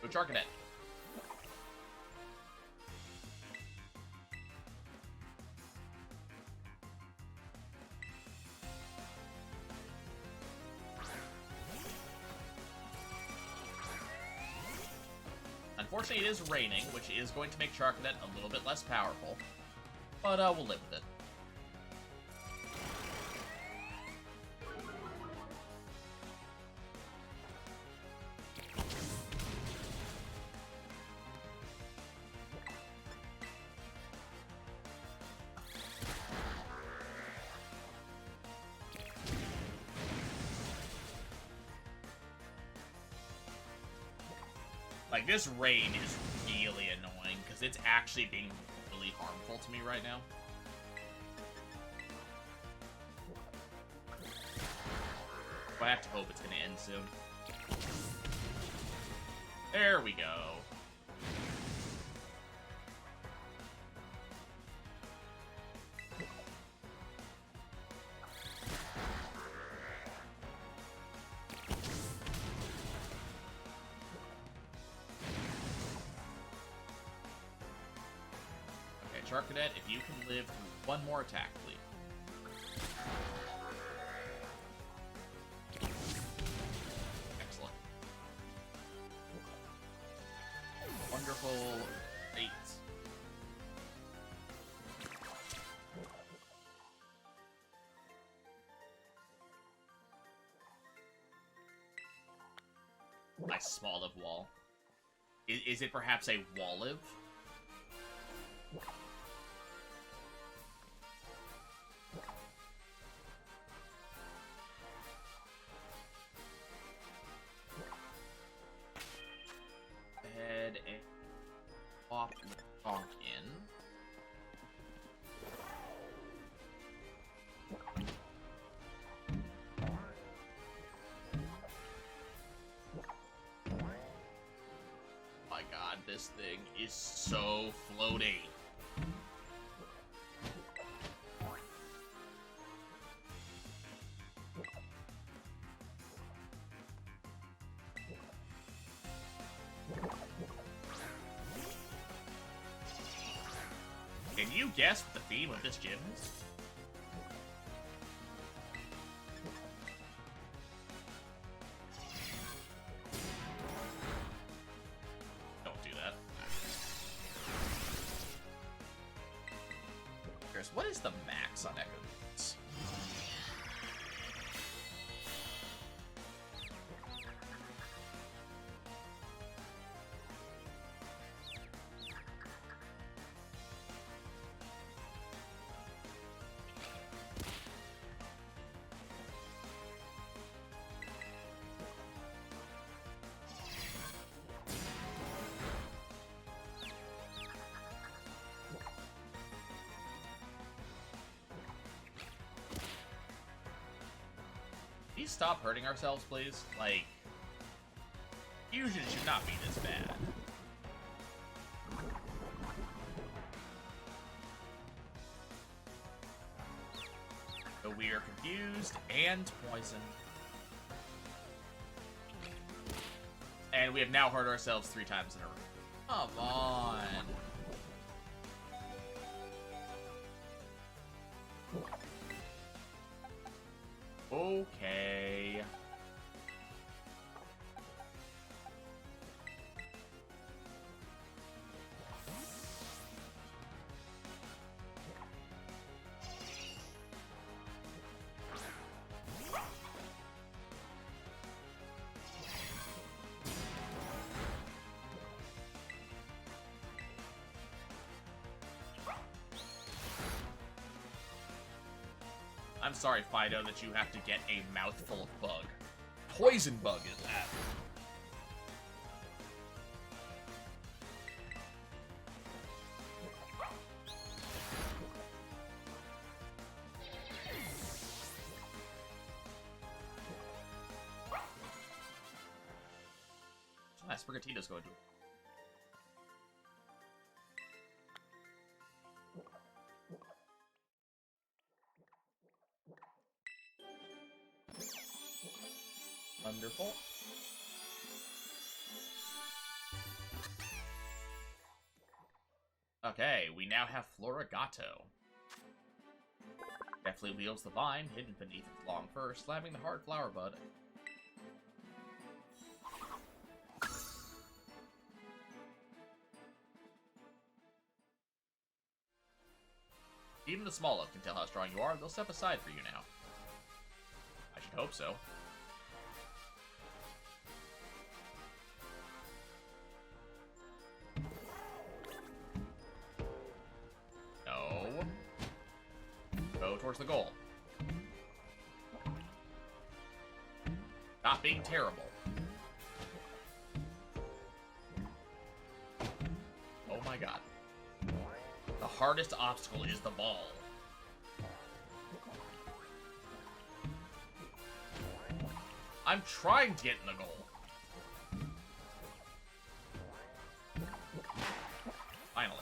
Go Charcadet. Unfortunately, it is raining, which is going to make Charcadet a little bit less powerful. But we'll live with it. Like, this rain is really annoying, because it's actually being really harmful to me right now. But I have to hope it's going to end soon. There we go. Charcadet, if you can live through one more attack, please. Excellent. Wonderful. 8. Nice small live wall. Is it perhaps a wall live? This thing is so floaty. Can you guess what the theme of this gym is? What is the max on Echo Beats? Please stop hurting ourselves, please. Like, fusion should not be this bad. So we are confused and poisoned. And we have now hurt ourselves 3 times in a row. Come on. Okay. I'm sorry, Fido, that you have to get a mouthful of bug. Poison bug is that. Nice, Brigatito's going to. Wonderful. Okay, we now have Florigato. Deftly wields the vine, hidden beneath its long fur, slamming the hard flower bud. Even the small elf can tell how strong you are. They'll step aside for you now. I should hope so. No. Go towards the goal. Not being terrible. Oh my god. The hardest obstacle is the ball. I'm trying to get in the goal. Finally.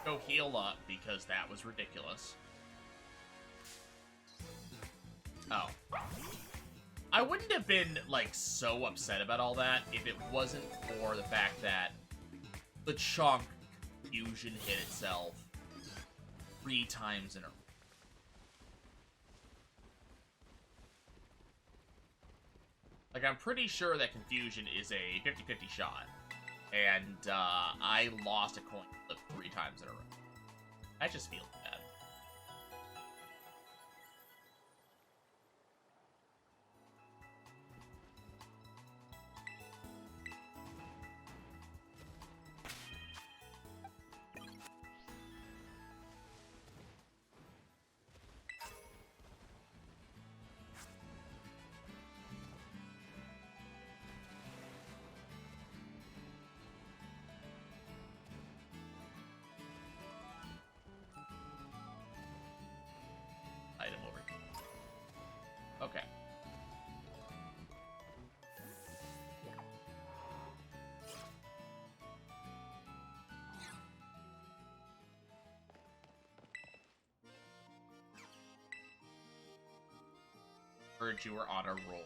Go heal up, because that was ridiculous. Oh. I wouldn't have been, like, so upset about all that if it wasn't for the fact that the chunk fusion hit itself 3 times in a row. Like, I'm pretty sure that Confusion is a 50-50 shot. And, I lost a coin flip 3 times in a row. That just feels bad. Item over here. Okay. Heard you were on a roll.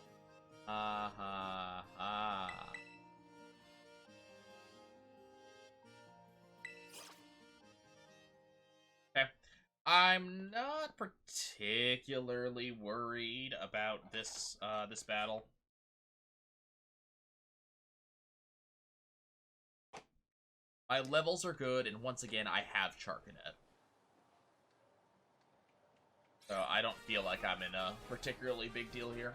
Okay. I'm not particularly worried about this this battle. My levels are good, and once again, I have Charcanet. So I don't feel like I'm in a particularly big deal here.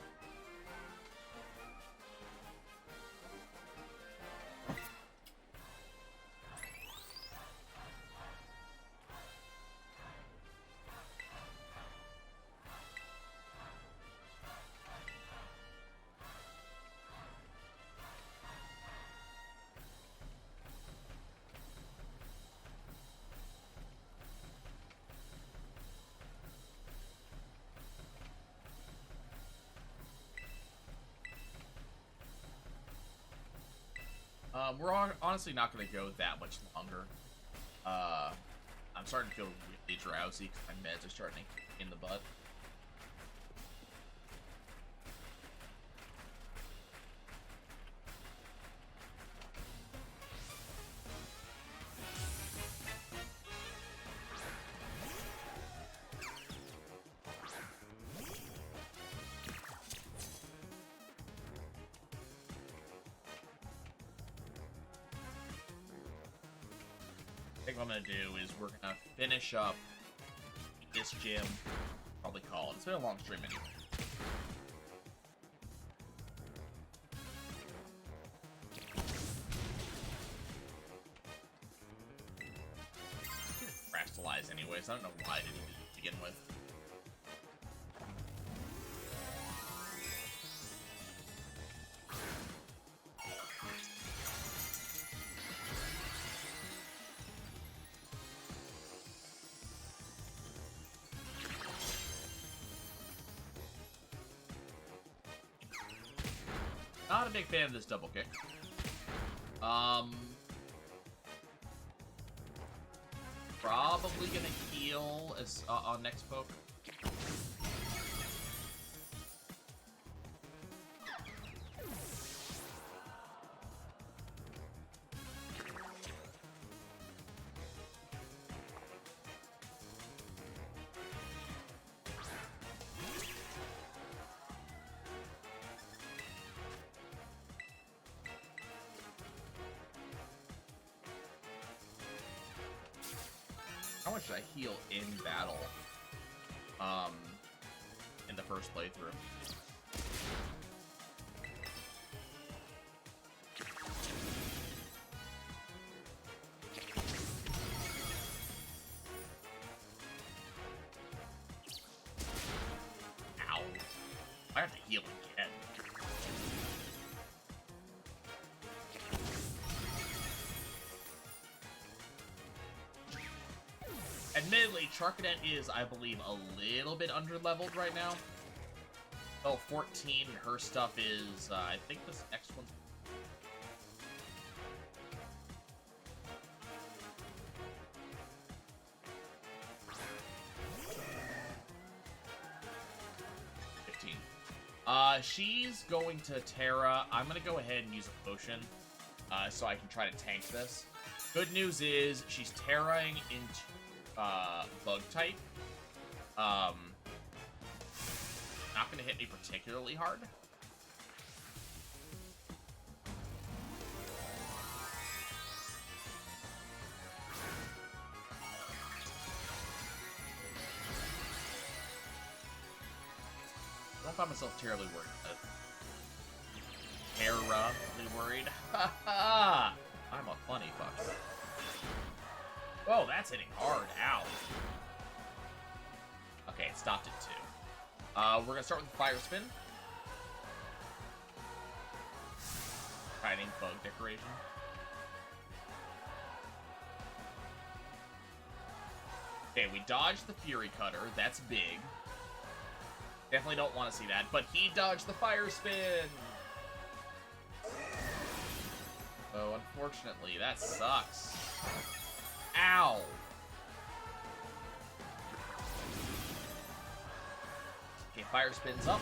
We're honestly not going to go that much longer. I'm starting to feel really drowsy because my meds are starting to kick in the butt. I think what I'm going to do is we're going to finish up this gym. Probably call it. It's been a long stream anyway. Fractalize anyways. I don't know why I didn't do it to begin with. a big fan of this double kick. Probably gonna heal as on next poke. How much should I heal in battle? In the first playthrough. Ow. I have to heal again. Admittedly, Charcadet is, I believe, a little bit under-leveled right now. Oh, 14, and her stuff is, I think this next one's... She's going to Terra. I'm going to go ahead and use a potion, so I can try to tank this. Good news is, she's Terraing into bug type. Not gonna hit me particularly hard. I don't find myself terribly worried. Terribly worried. Ha ha! I'm a funny fuck. Whoa, that's hitting hard. Ow. Okay, it stopped it too. We're gonna start with the Fire Spin. Hiding bug decoration. Okay, we dodged the Fury Cutter. That's big. Definitely don't want to see that. But he dodged the Fire Spin! Oh, unfortunately, that sucks. Ow! Okay, Fire Spin's up.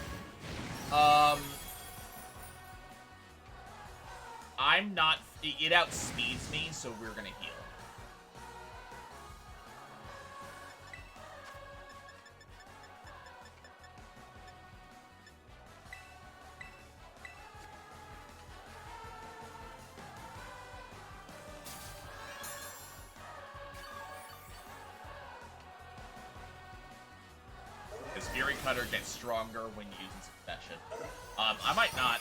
I'm not... It outspeeds me, so we're gonna heal. Because Fury Cutter gets stronger when using Succession. I might not.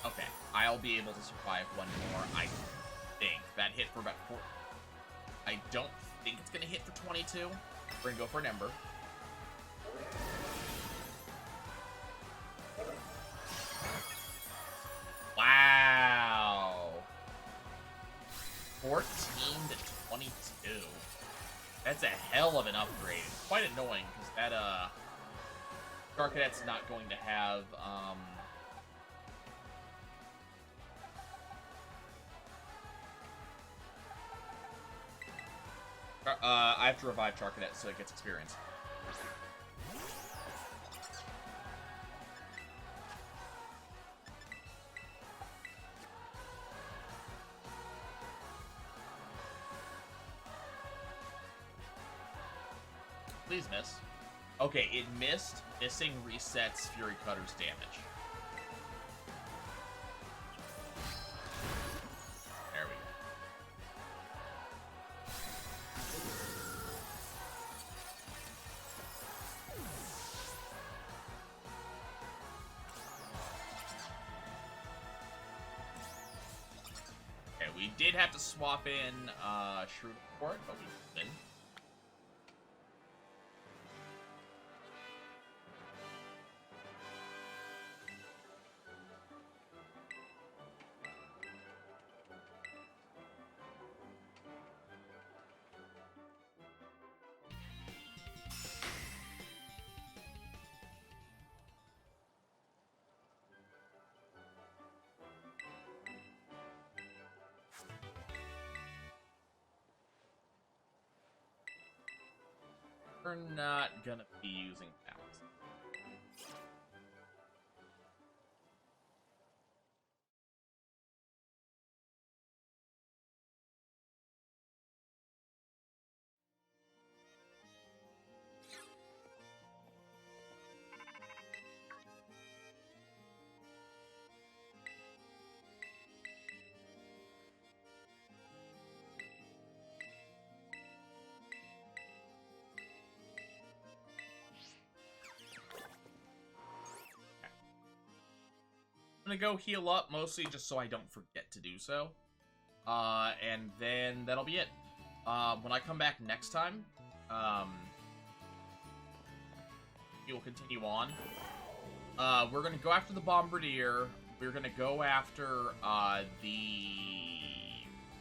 Okay, I'll be able to survive one more, I think. That hit for about 4. I don't think it's going to hit for 22. We're going to go for an Ember. Wow. 14 to 22. That's a hell of an upgrade. It's quite annoying, because that, Charcadet's not going to have, I have to revive Charcadet so it gets experience. Please miss. Okay, it missed. Missing resets Fury Cutter's damage. There we go. Okay, we did have to swap in Shrewd for it, but we didn't. we're not gonna be using balance. I'm gonna go heal up, mostly just so I don't forget to do so. And then that'll be it. When I come back next time, we will continue on. We're gonna go after the Bombardier. We're gonna go after, the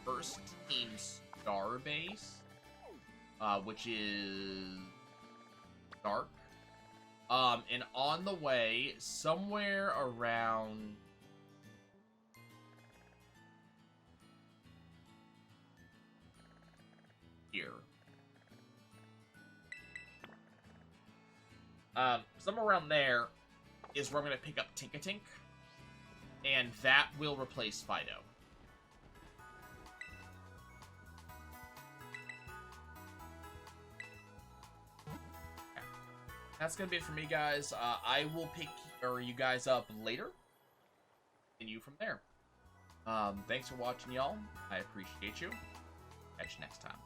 first team star base, which is dark. And on the way, somewhere around here. Somewhere around there is where I'm going to pick up Tinkatink, and that will replace Fido. That's gonna be it for me, guys. I will pick you guys up later, and you from there. Thanks for watching, y'all. I appreciate you. Catch you next time.